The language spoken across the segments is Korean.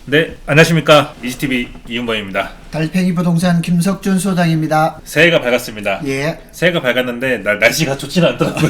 네, 안녕하십니까. 이지TV 이윤범입니다. 달팽이 부동산 김석준 소장입니다. 새해가 밝았습니다. 예. 새해가 밝았는데 날씨가 좋지는 않더라고요.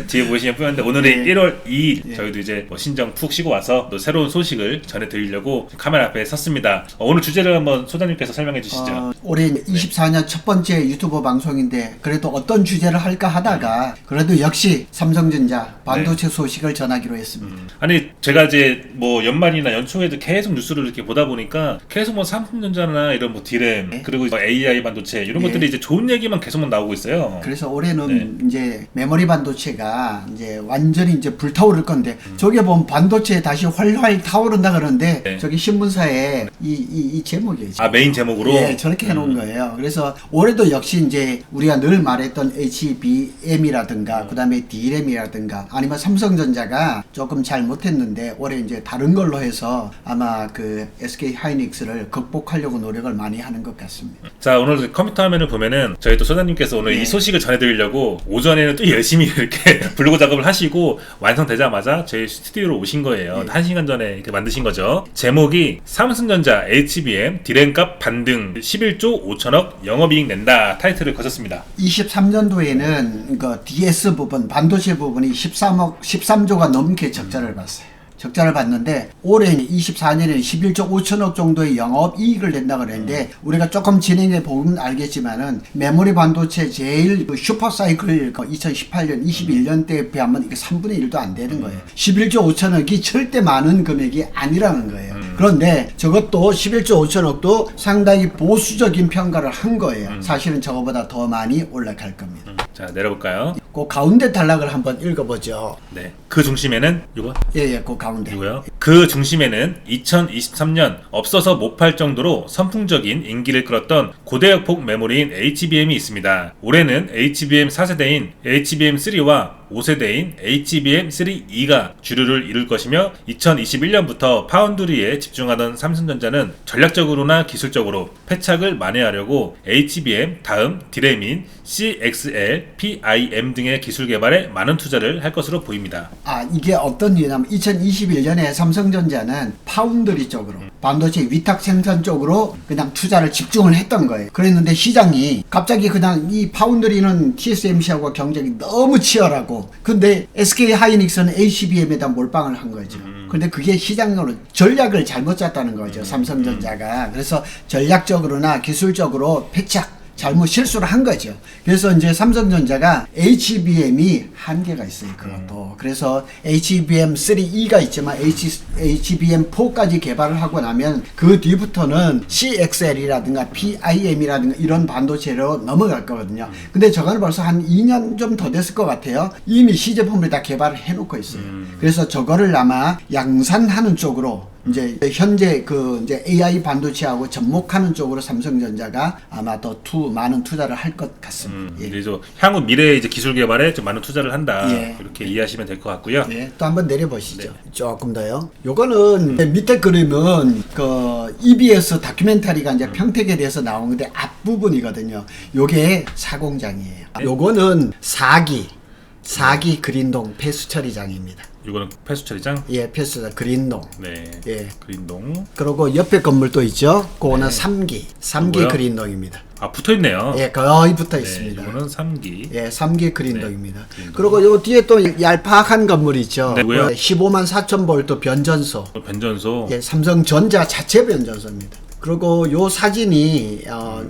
뒤에 보시면 뿌였는데 오늘이 예. 1월 2일 예. 저희도 이제 신정 푹 쉬고 와서 또 새로운 소식을 전해드리려고 카메라 앞에 섰습니다. 오늘 주제를 한번 소장님께서 설명해 주시죠. 올해 24년 첫 번째 유튜브 방송인데 그래도 어떤 주제를 할까 하다가 그래도 역시 삼성전자 반도체 소식을 전하기로 했습니다. 아니 제가 이제 뭐 연말이나 연초에도 계속 뉴스를 이렇게 보다 보니까 계속 뭐 삼성전자나 이런 뭐 디램 네. 그리고 뭐 AI 반도체 이런 네. 것들이 이제 좋은 얘기만 계속만 나오고 있어요. 그래서 올해는 이제 메모리 반도체가 이제 완전히 이제 불타오를 건데 저게 보면 반도체 다시 활활 타오른다 그러는데 네. 저기 신문사에 이 제목이에요. 아 메인 제목으로? 예, 저렇게 해놓은 거예요. 그래서 올해도 역시 이제 우리가 늘 말했던 HBM이라든가 그다음에 D램이라든가 아니면 삼성전자가 조금 잘 못했는데 올해 이제 다른 걸로 해서 아마 그 SK 하이닉스를 극복하려고 노력을 많이 하는 것 같습니다. 자 오늘 컴퓨터 화면을 보면은 저희 또 소장님께서 오늘 네. 이 소식을 전해드리려고 오전에는 또 열심히 이렇게 블로그 작업을 하시고 완성되자마자 저희 스튜디오로 오신 거예요. 네. 1시간 전에 이렇게 만드신 거죠. 제목이 삼성전자 HBM 디램값 반등 11조 5천억 영업이익 낸다 타이틀을 거셨습니다. 23년도에는 그 DS 부분, 반도체 부분이 13조가 넘게 적자를 봤어요. 적자를 봤는데 올해는 24년에 11조 5천억 정도의 영업 이익을 낸다 그랬는데 우리가 조금 진행해 보면 알겠지만은 메모리 반도체 제일 그 슈퍼 사이클 2018년 21년 때에 비하면 이게 3분의 1도 안 되는 거예요. 11조 5천억이 절대 많은 금액이 아니라는 거예요. 그런데 저것도 11조 5천억도 상당히 보수적인 평가를 한 거예요. 사실은 저거보다 더 많이 올라갈 겁니다. 자 내려볼까요? 그 가운데 단락을 한번 읽어보죠. 네. 그 중심에는 이거 예, 그 가운데. 이거요. 그 중심에는 2023년 없어서 못 팔 정도로 선풍적인 인기를 끌었던 고대역폭 메모리인 HBM이 있습니다. 올해는 HBM 4세대인 HBM3와 5세대인 HBM3E가 주류를 이룰 것이며 2021년부터 파운드리에 집중하던 삼성전자는 전략적으로나 기술적으로 패착을 만회하려고 HBM 다음 디램인 CXL, PIM 등의 기술 개발에 많은 투자를 할 것으로 보입니다. 아, 이게 어떤 이유냐면 2021년에 삼성전자는 파운드리 쪽으로 반도체 위탁 생산 쪽으로 그냥 투자를 집중을 했던 거예요. 그랬는데 시장이 갑자기 그냥 이 파운드리는 TSMC하고 경쟁이 너무 치열하고 근데 SK 하이닉스는 HBM에다 몰빵을 한 거죠. 근데 그게 시장으로 전략을 잘못 짰다는 거죠. 삼성전자가. 그래서 전략적으로나 기술적으로 패착 잘못 실수를 한 거죠. 그래서 이제 삼성전자가 HBM이 한계가 있어요. 그것도. 그래서 HBM3E가 있지만 HBM4까지 개발을 하고 나면 그 뒤부터는 CXL이라든가 PIM이라든가 이런 반도체로 넘어갈 거거든요. 근데 저거는 벌써 한 2년 좀 더 됐을 것 같아요. 이미 시제품을 다 개발을 해놓고 있어요. 그래서 저거를 아마 양산하는 쪽으로 이제 현재 그 이제 AI 반도체하고 접목하는 쪽으로 삼성전자가 아마 더 많은 투자를 할 것 같습니다. 예. 그래서 향후 미래 이제 기술 개발에 좀 많은 투자를 한다. 예. 이렇게 이해하시면 될 것 같고요. 예, 또 한번 내려보시죠. 조금 더요. 요거는 밑에 그림은 그 EBS 다큐멘터리가 이제 평택에 대해서 나온 건데 앞부분이거든요. 요게 사공장이에요. 요거는 4기 그린동 폐수 처리장입니다. 이거는 폐수 처리장. 예, 폐수다 그린동. 네. 예. 그린동. 그리고 옆에 건물도 있죠. 그거는 3기 뭐야? 그린동입니다. 아 붙어 있네요. 예, 거의 붙어 네, 있습니다. 이거는 3기. 예, 3기 그린동입니다. 네, 그린동. 그리고 요 뒤에 또 얄팍한 건물 있죠. 네, 뭐요? 15만 4천 볼트 변전소. 변전소. 예, 삼성전자 자체 변전소입니다. 그리고 요 사진이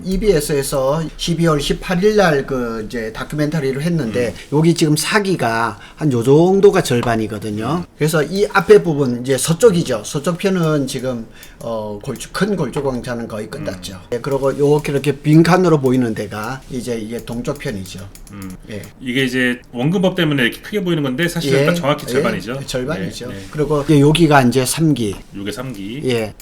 EBS에서 12월 18일 날 그 이제 다큐멘터리를 했는데 여기 지금 4기가 한 요 정도가 절반이거든요. 그래서 이 앞에 부분 이제 서쪽이죠. 서쪽 편은 지금 큰 골조광장은 거의 끝났죠. 예, 그리고 이렇게 빈칸으로 보이는 데가 이제 이게 동쪽 편이죠. 예. 이게 이제 원근법 때문에 이렇게 크게 보이는 건데 사실은 딱 정확히 절반이죠. 예, 절반이죠. 네, 네. 그리고 여기가 이제 3기. 요게 3기. 예.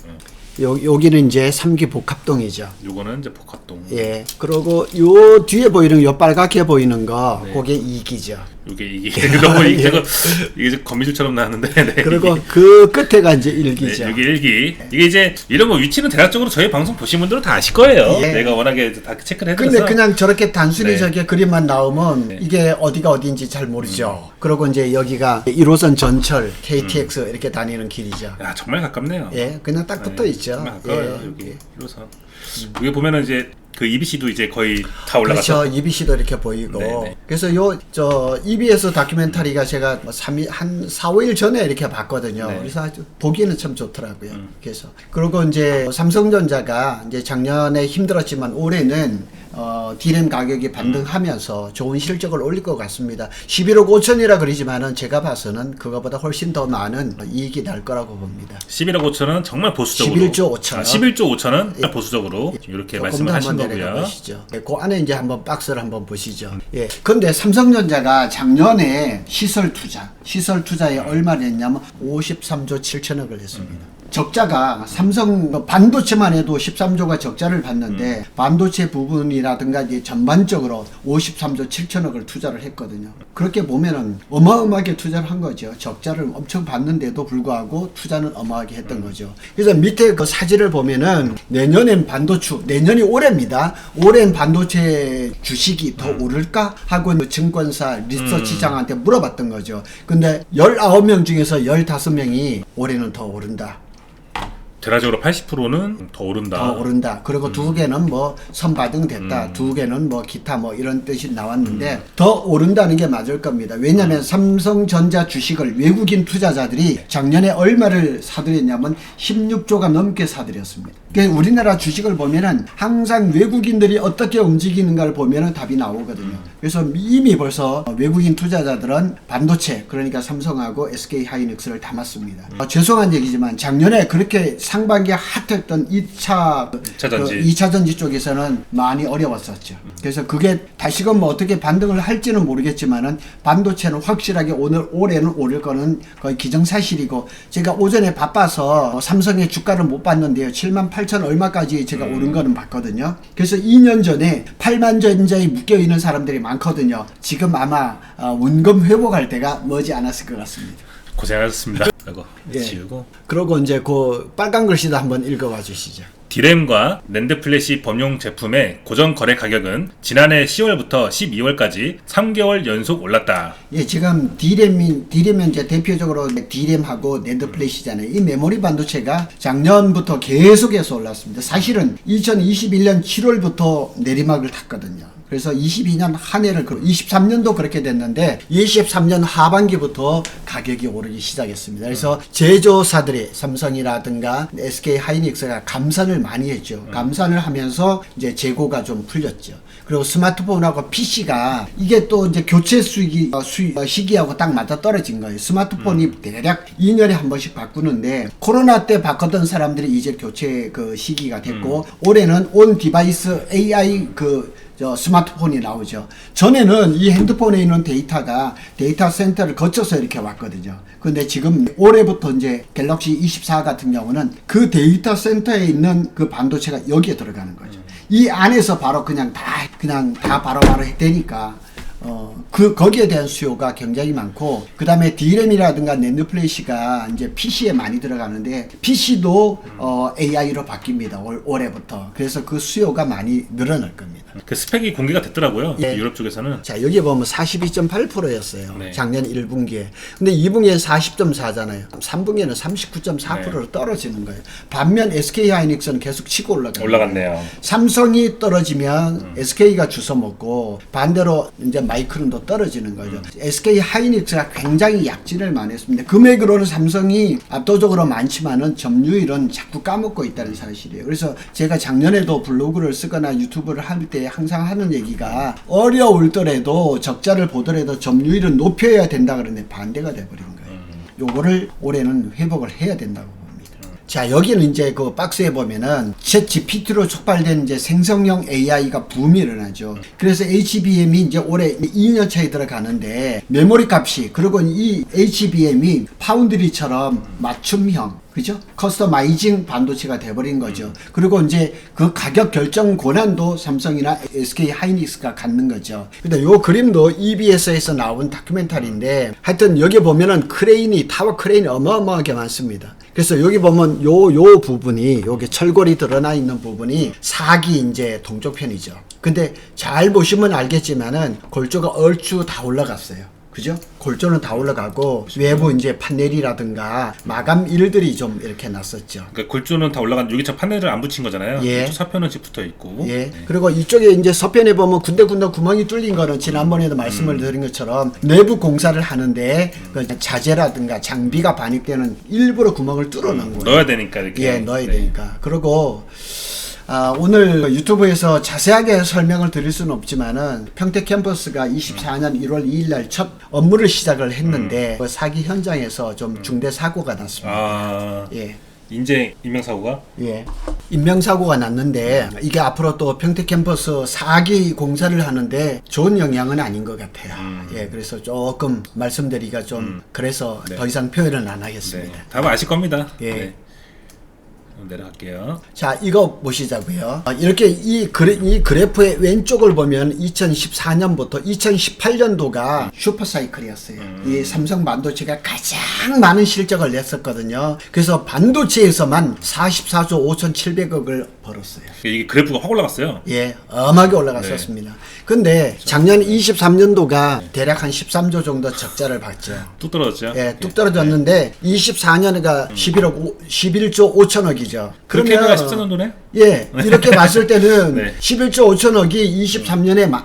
여기는 이제 3기 복합동이죠. 요거는 이제 복합동. 예. 그리고 요 뒤에 보이는 요 빨갛게 보이는 거, 네. 그게 2기죠. 이게 너무 이게 좀 거미줄처럼 나왔는데. 네, 그리고 그 끝에가 이제 일기죠. 네, 이게 일기. 이게 이제 이런 거 위치는 대략적으로 저희 방송 보신 분들은 다 아실 거예요. 예. 내가 워낙에 다 체크를 해서. 근데 그냥 저렇게 단순히 네. 저게 그림만 나오면 네. 이게 어디가 어디인지 잘 모르죠. 그리고 이제 여기가 1호선 전철 KTX 이렇게 다니는 길이죠. 야, 정말 가깝네요. 예, 그냥 딱 붙어 있죠. 정말 가까워요. 예. 여기 1호선. 여기 보면은 이제 그 EBC도 이제 거의 다 올라갔죠. 그렇죠. EBC도 이렇게 보이고. 네네. 그래서 EBS 다큐멘터리가 제가 뭐 한 4, 5일 전에 이렇게 봤거든요. 네. 그래서 아주 보기에는 참 좋더라고요. 그래서. 그리고 이제 삼성전자가 이제 작년에 힘들었지만 올해는 D램 가격이 반등하면서 좋은 실적을 올릴 것 같습니다. 11억 5천이라 그러지만은 제가 봐서는 그거보다 훨씬 더 많은 이익이 날 거라고 봅니다. 11억 5천은 정말 보수적으로. 11조 5천. 11조 5천은 보수적으로 이렇게 조금 말씀을 더 하신 한번 내려가 거고요. 보시죠. 네, 그 안에 이제 한번 박스를 한번 보시죠. 예. 근데 삼성전자가 작년에 시설 투자에 얼마를 했냐면 53조 7천억을 했습니다. 적자가 삼성 반도체만 해도 13조가 적자를 봤는데 반도체 부분이라든가 이제 전반적으로 53조 7천억을 투자를 했거든요. 그렇게 보면은 어마어마하게 투자를 한 거죠. 적자를 엄청 봤는데도 불구하고 투자는 어마하게 했던 거죠. 그래서 밑에 그 사진을 보면은 내년엔 내년이 올해입니다. 올해는 반도체 주식이 더 오를까 하고 증권사 리서치장한테 물어봤던 거죠. 근데 19명 중에서 15명이 올해는 더 오른다. 대략적으로 80%는 더 오른다. 더 오른다. 그리고 두 개는 뭐 선바등됐다. 두 개는 뭐 기타 뭐 이런 뜻이 나왔는데 더 오른다는 게 맞을 겁니다. 왜냐하면 삼성전자 주식을 외국인 투자자들이 작년에 얼마를 사들였냐면 16조가 넘게 사들였습니다. 그러니까 우리나라 주식을 보면은 항상 외국인들이 어떻게 움직이는가를 보면은 답이 나오거든요. 그래서 이미 벌써 외국인 투자자들은 반도체, 그러니까 삼성하고 SK 하이닉스를 담았습니다. 죄송한 얘기지만 작년에 그렇게 상반기에 핫했던 2차 전지 쪽에서는 많이 어려웠었죠. 그래서 그게 다시금 뭐 어떻게 반등을 할지는 모르겠지만은 반도체는 확실하게 올해는 오를 거는 거의 기정사실이고, 제가 오전에 바빠서 삼성의 주가를 못 봤는데요. 78,000 얼마까지 제가 오른 거는 봤거든요. 그래서 2년 전에 8만 전자에 묶여있는 사람들이 많거든요. 지금 아마 원금 회복할 때가 머지 않았을 것 같습니다. 고생하셨습니다. 이거 예. 지우고. 그러고 이제 그 빨간 글씨도 한번 읽어봐 주시죠. D램과 낸드 플래시 범용 제품의 고정 거래 가격은 지난해 10월부터 12월까지 3개월 연속 올랐다. 예, 지금 D램은 이제 대표적으로 D램하고 낸드 플래시잖아요. 이 메모리 반도체가 작년부터 계속해서 올랐습니다. 사실은 2021년 7월부터 내리막을 탔거든요. 그래서 22년 한 해를 23년도 그렇게 됐는데 23년 하반기부터 가격이 오르기 시작했습니다. 그래서 제조사들이 삼성이라든가 SK 하이닉스가 감산을 많이 했죠. 감산을 하면서 이제 재고가 좀 풀렸죠. 그리고 스마트폰하고 PC가 이게 또 이제 교체 시기하고 딱 맞아 떨어진 거예요. 스마트폰이 대략 2년에 한 번씩 바꾸는데 코로나 때 바꿨던 사람들이 이제 교체 그 시기가 됐고 올해는 온 디바이스 AI 스마트폰이 나오죠. 전에는 이 핸드폰에 있는 데이터가 데이터 센터를 거쳐서 이렇게 왔거든요. 근데 지금 올해부터 이제 갤럭시 24 같은 경우는 그 데이터 센터에 있는 그 반도체가 여기에 들어가는 거죠. 이 안에서 바로 그냥 다 바로바로 되니까 거기에 대한 수요가 굉장히 많고, 그 다음에 D램이라든가 낸드 플래시가 이제 PC에 많이 들어가는데, PC도 AI로 바뀝니다. 올해부터. 그래서 그 수요가 많이 늘어날 겁니다. 그 스펙이 공개가 됐더라고요. 예. 유럽 쪽에서는. 자, 여기 보면 42.8%였어요. 네. 작년 1분기에. 근데 2분기에는 40.4잖아요. 3분기에는 39.4%로 네. 떨어지는 거예요. 반면 SK 하이닉스는 계속 치고 올라갔네요. 삼성이 떨어지면 SK가 주워 먹고, 반대로 이제 마이크론도 떨어지는 거죠. SK 하이닉스가 굉장히 약진을 많이 했습니다. 금액으로는 삼성이 압도적으로 많지만은 점유율은 자꾸 까먹고 있다는 사실이에요. 그래서 제가 작년에도 블로그를 쓰거나 유튜브를 할 때 항상 하는 얘기가, 어려울 때라도 적자를 보더라도 점유율은 높여야 된다 그러는데 반대가 돼버린 거예요. 요거를 올해는 회복을 해야 된다고 봅니다. 자, 여기는 이제 그 박스에 보면은 챗GPT로 촉발된 이제 생성형 AI가 붐이 일어나죠. 그래서 HBM이 이제 올해 2년 차에 들어가는데 메모리 값이, 그리고 이 HBM이 파운드리처럼 맞춤형, 그죠? 커스터마이징 반도체가 돼버린 거죠. 그리고 이제 그 가격 결정 권한도 삼성이나 SK 하이닉스가 갖는 거죠. 근데 요 그림도 EBS에서 나온 다큐멘터리인데 하여튼 여기 보면은 타워 크레인이 어마어마하게 많습니다. 그래서 여기 보면 요 부분이 요게 철골이 드러나 있는 부분이 4기 이제 동쪽 편이죠. 근데 잘 보시면 알겠지만은 골조가 얼추 다 올라갔어요. 그죠? 골조는 다 올라가고 외부 이제 판넬이라든가 마감 일들이 좀 이렇게 났었죠. 그러니까 골조는 다 올라간 유기차 판넬을 안 붙인 거잖아요. 예. 이쪽 사편은 지금 붙어 있고. 예. 네. 그리고 이쪽에 이제 서편에 보면 군데군데 구멍이 뚫린 거는 지난번에도 말씀을 드린 것처럼 내부 공사를 하는데 그 자재라든가 장비가 반입되는 일부러 구멍을 뚫어놓은 거예요. 넣어야 되니까 이렇게. 예, 넣어야 네. 되니까. 그리고 오늘 유튜브에서 자세하게 설명을 드릴 수는 없지만은 평택 캠퍼스가 24년 1월 2일 날 첫 업무를 시작을 했는데 그 사기 현장에서 좀 중대 사고가 났습니다. 아, 예. 인재 인명사고가? 예. 인명사고가 났는데 이게 앞으로 또 평택 캠퍼스 4기 공사를 하는데 좋은 영향은 아닌 것 같아요. 예, 그래서 조금 말씀드리기가 좀 그래서 네. 더 이상 표현은 안 네. 하겠습니다. 답은 아실 겁니다. 예. 네. 내려갈게요. 자, 이거 보시자고요. 이렇게 이 그래프의 왼쪽을 보면 2014년부터 2018년도가 슈퍼사이클이었어요. 이 삼성 반도체가 가장 많은 실적을 냈었거든요. 그래서 반도체에서만 44조 5,700억을 벌었어요. 이게 그래프가 확 올라갔어요. 예, 엄하게 올라갔었습니다. 근데 작년 23년도가 대략 한 13조 정도 적자를 봤죠. 뚝 떨어졌죠. 예, 뚝 떨어졌는데 24년에가 11조 5천억이죠. 그렇게 해봐야 14년도네? 예, 이렇게 봤을 때는 네. 11조 5천억이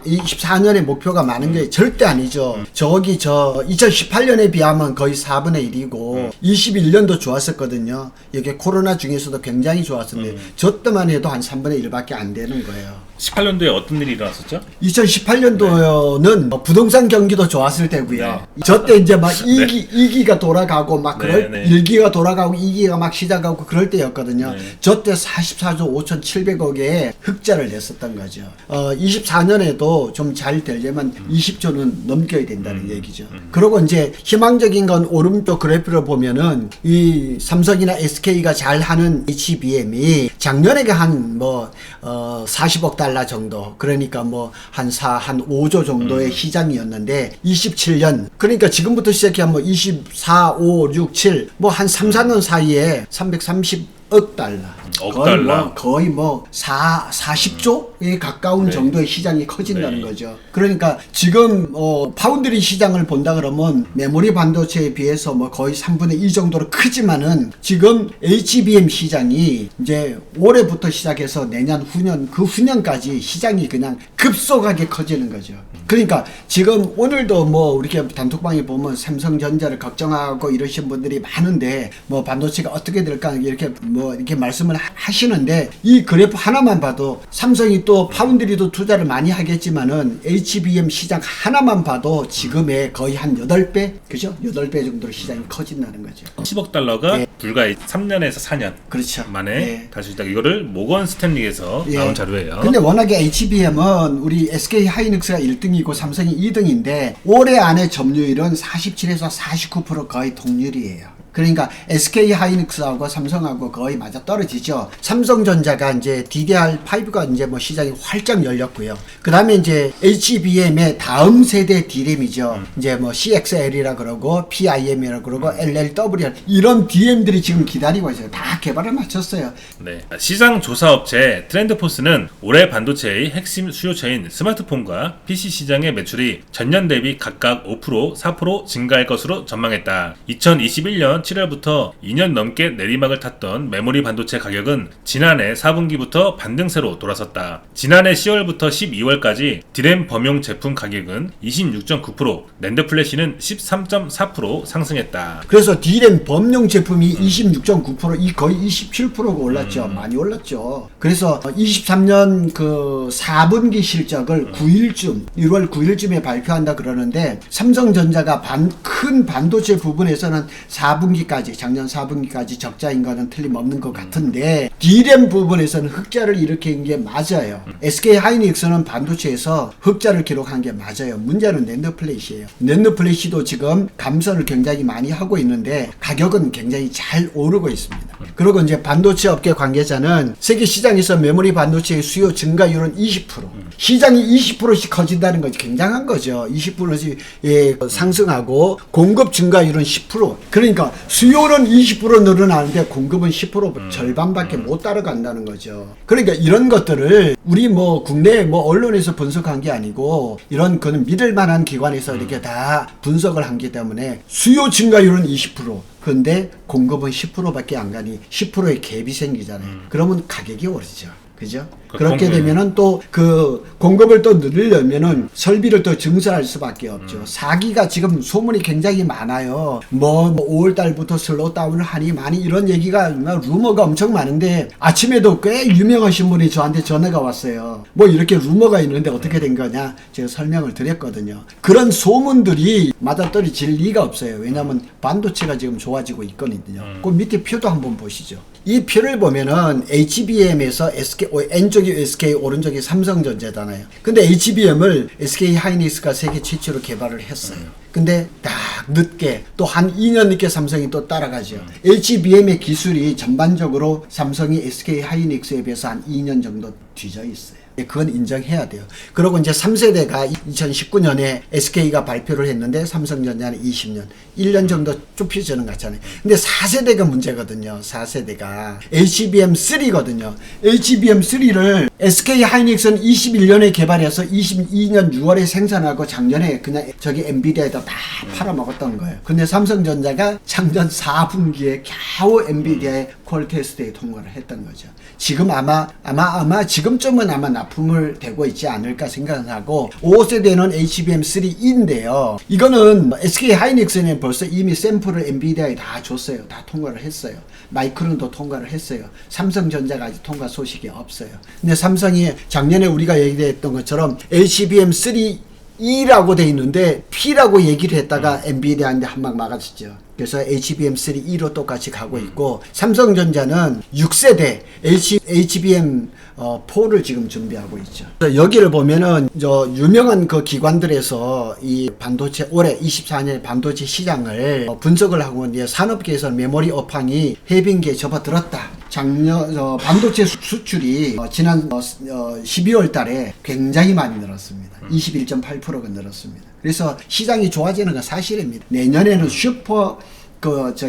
24년에 목표가 많은 게 절대 아니죠. 저기 2018년에 비하면 거의 4분의 1이고 21년도 좋았었거든요. 이게 코로나 중에서도 굉장히 좋았었는데 저 때만 해도 한 3분의 1밖에 안 되는 거예요. 18년도에 어떤 일이 일어났었죠? 2018년도는 부동산 경기도 좋았을 때고요. 네. 저때 이제 막 2기가 돌아가고 막 그럴 네. 1기가 돌아가고 2기가 막 시작하고 그럴 때였거든요. 네. 저때 44조 5,700억의 흑자를 냈었던 거죠. 24년에도 좀 잘 되려면 20조는 넘겨야 된다는 얘기죠. 그리고 이제 희망적인 건 오른쪽 그래프를 보면은 이 삼성이나 SK가 잘 하는 HBM이 작년에 한 40억 달러 정도, 그러니까 한 5조 정도의 시장이었는데 27년, 그러니까 지금부터 시작하면 24, 5, 6, 7 한 3, 4년 사이에 330억 달러. 억 달러. 거의 40조에 가까운 네. 정도의 시장이 커진다는 네. 거죠. 그러니까 지금 파운드리 시장을 본다 그러면 메모리 반도체에 비해서 거의 3분의 2 정도로 크지만은 지금 HBM 시장이 이제 올해부터 시작해서 내년, 후년, 그 후년까지 시장이 그냥 급속하게 커지는 거죠. 그러니까 지금 오늘도 이렇게 단톡방에 보면 삼성전자를 걱정하고 이러신 분들이 많은데 반도체가 어떻게 될까 이렇게 이렇게 말씀을 하시는데 이 그래프 하나만 봐도 삼성이 또 파운드리도 투자를 많이 하겠지만은 HBM 시장 하나만 봐도 지금의 거의 한 8배, 그죠? 8배 정도로 시장이 커진다는 거죠. 10억 달러가 예. 불과 3년에서 4년 그렇죠. 만에 예. 다시 있다. 이거를 모건 스탠리에서 예. 나온 자료예요. 근데 워낙에 HBM은 우리 SK 하이닉스가 1등이고 삼성이 2등인데 올해 안에 점유율은 47에서 49% 거의 동률이에요. 그러니까 SK 하이닉스하고 삼성하고 거의 맞아 떨어지죠. 삼성전자가 이제 DDR5가 이제 시장이 활짝 열렸고요. 그 다음에 이제 HBM의 다음 세대 D램이죠. 이제 CXL이라 그러고 PIM이라 그러고 LLW 이런 DM들이 지금 기다리고 있어요. 다 개발을 마쳤어요. 네. 시장 조사 업체 트렌드포스는 올해 반도체의 핵심 수요처인 스마트폰과 PC 시장의 매출이 전년 대비 각각 5%, 4% 증가할 것으로 전망했다. 2021년 7월부터 2년 넘게 내리막을 탔던 메모리 반도체 가격은 지난해 4분기부터 반등세로 돌아섰다. 지난해 10월부터 12월까지 디램 범용 제품 가격은 26.9%, 낸드 플래시는 13.4% 상승했다. 그래서 D램 범용 제품이 26.9%, 거의 27%가 올랐죠. 많이 올랐죠. 그래서 23년 그 4분기 실적을 1월 9일쯤에 발표한다 그러는데 삼성전자가 큰 반도체 부분에서는 4분기 4분기까지 작년 4분기까지 적자인 거는 틀림없는 것 같은데 D램 부분에서는 흑자를 일으킨 게 맞아요. SK 하이닉스는 반도체에서 흑자를 기록한 게 맞아요. 문제는 낸드 플래시예요. 낸드 플래시도 지금 감소를 굉장히 많이 하고 있는데 가격은 굉장히 잘 오르고 있습니다. 그리고 이제 반도체 업계 관계자는 세계 시장에서 메모리 반도체의 수요 증가율은 20%. 시장이 20%씩 커진다는 것이 굉장한 거죠. 20%씩 상승하고 공급 증가율은 10%. 그러니까 수요는 20% 늘어나는데 공급은 10% 절반밖에 못 따라간다는 거죠. 그러니까 이런 것들을 우리 뭐 국내 뭐 언론에서 분석한 게 아니고 이런 그는 믿을 만한 기관에서 이렇게 다 분석을 한 기 때문에 수요 증가율은 20%. 근데 공급은 10%밖에 안 가니 10%의 갭이 생기잖아요. 그러면 가격이 오르죠. 그죠? 그렇게 되면은 또 그 공급을 또 늘리려면은 설비를 또 증설할 수밖에 없죠. 사기가 지금 소문이 굉장히 많아요. 뭐 5월 달부터 슬로우 다운을 하니 많이 이런 얘기가 루머가 엄청 많은데 아침에도 꽤 유명하신 분이 저한테 전화가 왔어요. 뭐 이렇게 루머가 있는데 어떻게 된 거냐? 제가 설명을 드렸거든요. 그런 소문들이 맞아떨어질 리가 없어요. 왜냐하면 반도체가 지금 좋아지고 있거든요. 그 밑에 표도 한번 보시죠. 이 표를 보면은 HBM에서 SK, 왼쪽이 SK, 오른쪽이 삼성전자잖아요. 근데 HBM을 SK 하이닉스가 세계 최초로 개발을 했어요. 근데 딱 늦게 또 한 2년 늦게 삼성이 또 따라가죠. HBM의 기술이 전반적으로 삼성이 SK 하이닉스에 비해서 한 2년 정도 뒤져 있어요. 그건 인정해야 돼요. 그리고 이제 3세대가 2019년에 SK가 발표를 했는데 삼성전자는 20년, 1년 정도 좁혀지는 것 같잖아요. 근데 4세대가 문제거든요. 4세대가 HBM3거든요. HBM3를 SK 하이닉스는 21년에 개발해서 22년 6월에 생산하고 작년에 그냥 저기 엔비디아에다 다 팔아먹었던 거예요. 근데 삼성전자가 작년 4분기에 겨우 엔비디아의 콜 테스트에 통과를 했던 거죠. 지금 아마 지금쯤은 아마 납품을 되고 있지 않을까 생각하고 5세대는 HBM3E인데요. 이거는 SK 하이닉스는 벌써 이미 샘플을 엔비디아에 다 줬어요. 다 통과를 했어요. 마이크론도 통과를 했어요. 삼성전자가 아직 통과 소식이 없어요. 근데 삼성이 작년에 우리가 얘기했던 것처럼 HBM3E라고 돼 있는데 P라고 얘기를 했다가 엔비디아한테 한 방 막아줬죠. 그래서 HBM3E로 똑같이 가고 있고 삼성전자는 6세대 HBM4를 지금 준비하고 있죠. 여기를 보면은 저 유명한 그 기관들에서 이 반도체 올해 24년 반도체 시장을 분석을 하고 이제 산업계에서 메모리 업황이 해빙기에 접어들었다. 작년 반도체 수출이 지난 12월 달에 굉장히 많이 늘었습니다. 21.8%가 늘었습니다. 그래서 시장이 좋아지는 건 사실입니다. 내년에는 슈퍼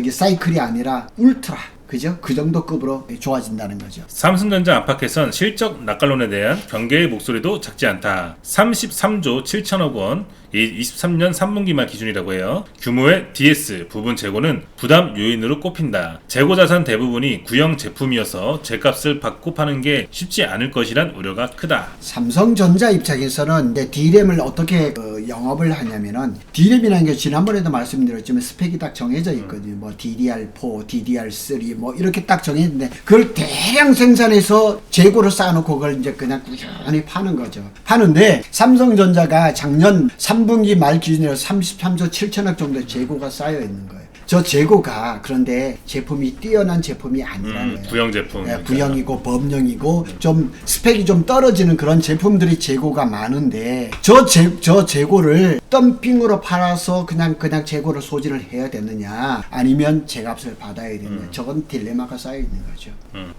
사이클이 아니라 울트라 그죠? 그 정도 급으로 좋아진다는 거죠. 삼성전자 안팎에선 실적 낙관론에 대한 경계의 목소리도 작지 않다. 33조 7천억 원, 이 23년 3분기 말 기준이라고 해요. 규모의 DS 부분 재고는 부담 요인으로 꼽힌다. 재고 자산 대부분이 구형 제품이어서 제값을 받고 파는 게 쉽지 않을 것이란 우려가 크다. 삼성전자 입장에서는 이제 D램을 어떻게 영업을 하냐면은 D램이라는 게 지난번에도 말씀드렸지만 스펙이 딱 정해져 있거든요. 뭐 DDR4, DDR3 뭐 이렇게 딱 정해있는데 그걸 대량 생산해서 재고를 쌓아놓고 그걸 이제 그냥 꾸준히 파는 거죠. 파는데 삼성전자가 작년 3분기 말 기준으로 33조 7천억 정도의 재고가 쌓여 있는 거예요. 저 재고가 그런데 제품이 뛰어난 제품이 아니라는 거예요. 구형 제품. 네, 구형이고 범용이고 좀 스펙이 좀 떨어지는 그런 제품들이 재고가 많은데 저 재고를 덤핑으로 팔아서 그냥 재고를 소진을 해야 되느냐 아니면 제값을 받아야 되느냐 저건 딜레마가 쌓여 있는 거죠.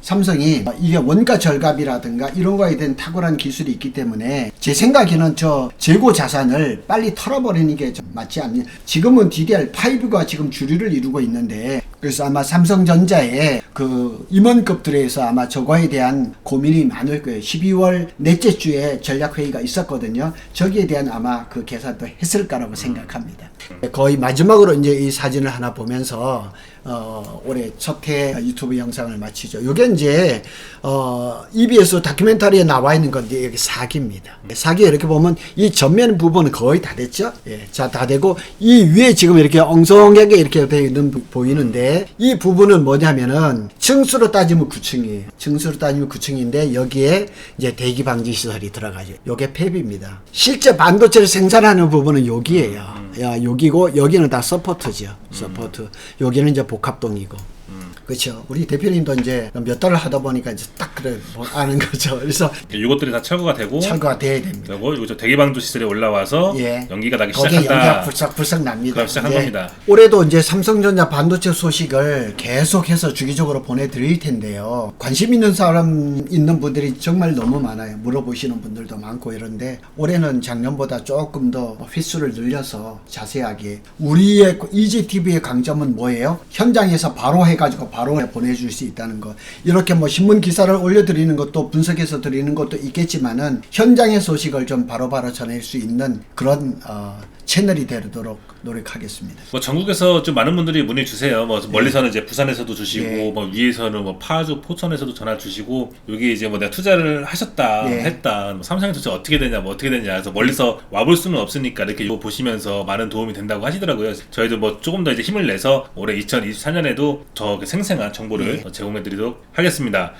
삼성이 이게 원가 절감이라든가 이런 거에 대한 탁월한 기술이 있기 때문에 제 생각에는 저 재고 자산을 빨리 털어버리는 게 좀 맞지 않냐. 지금은 DDR5가 지금 주류를 이루고 있는데 그래서 아마 삼성전자의 그 임원급들에서 아마 저거에 대한 고민이 많을 거예요. 12월 넷째 주에 전략회의가 있었거든요. 저기에 대한 아마 그 계산도 했을 거라고 생각합니다. 거의 마지막으로 이제 이 사진을 하나 보면서 올해 첫 해 유튜브 영상을 마치죠. 요게 이제 EBS 다큐멘터리에 나와 있는 건데 여기 사기입니다. 사기 이렇게 보면 이 전면 부분은 거의 다 됐죠. 예, 자, 다 되고 이 위에 지금 이렇게 엉성하게 이렇게 되어 있는 보이는데 이 부분은 뭐냐면은 층수로 따지면 9층이에요. 층수로 따지면 9층인데 여기에 이제 대기 방지 시설이 들어가죠. 요게 팹입니다. 실제 반도체를 생산하는 부분은 여기에요. 야, 여기고 여기는 다 서포트죠. 서포트. 여기는 이제 복합동이고. 그렇죠. 우리 대표님도 이제 몇 달을 하다 보니까 이제 딱 그래 뭐 아는 거죠. 그래서 이것들이 다 철거가 되고 철거가 돼야 됩니다. 그리고 이거 대기방도 시설이 올라와서 예. 연기가 나기 거기에 연기가 시작한다. 불싹불싹 납니다. 그럼 시작한 겁니다. 올해도 이제 삼성전자 반도체 소식을 계속해서 주기적으로 보내드릴 텐데요. 관심 있는 사람 있는 분들이 정말 너무 많아요. 물어보시는 분들도 많고 이런데 올해는 작년보다 조금 더 휘수를 늘려서 자세하게 우리의 EGTV의 강점은 뭐예요? 현장에서 바로 해가지고 바로 보내줄 수 있다는 거. 이렇게 뭐 신문 기사를 올려드리는 것도 분석해서 드리는 것도 있겠지만은 현장의 소식을 좀 바로바로 전할 수 있는 그런 채널이 되도록 노력하겠습니다. 뭐 전국에서 좀 많은 분들이 문의 주세요. 뭐 멀리서는 이제 부산에서도 주시고, 예. 뭐 위에서는 뭐 파주, 포천에서도 전화 주시고, 여기 이제 뭐 내가 투자를 하셨다, 예. 했다, 뭐 삼성의 투자 어떻게 되냐, 뭐 어떻게 되냐, 그래서 멀리서 와볼 수는 없으니까 이렇게 이거 보시면서 많은 도움이 된다고 하시더라고요. 저희도 뭐 조금 더 이제 힘을 내서 올해 2024년에도 더 생생한 정보를 제공해드리도록 하겠습니다.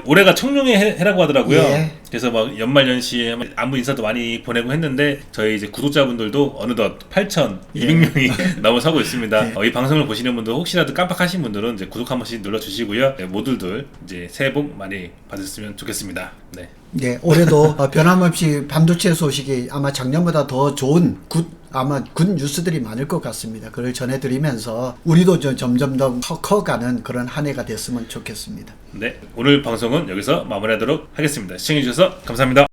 올해가 청룡의 해라고 하더라고요. 예. 그래서 막 연말연시에 안부 인사도 많이 보내고 했는데 저희 이제 구독자분들도 어느덧 8,200명이 넘어서고 있습니다. 이 방송을 보시는 분들 혹시라도 깜빡하신 분들은 이제 구독 한 번씩 눌러주시고요. 네, 모두들 이제 새해 복 많이 받으셨으면 좋겠습니다. 네. 네, 올해도 변함없이 반도체 소식이 아마 작년보다 더 좋은 아마 굿 뉴스들이 많을 것 같습니다. 그걸 전해드리면서 우리도 점점 더 커가는 그런 한 해가 됐으면 좋겠습니다. 네, 오늘 방송은 여기서 마무리하도록 하겠습니다. 시청해주셔서 감사합니다.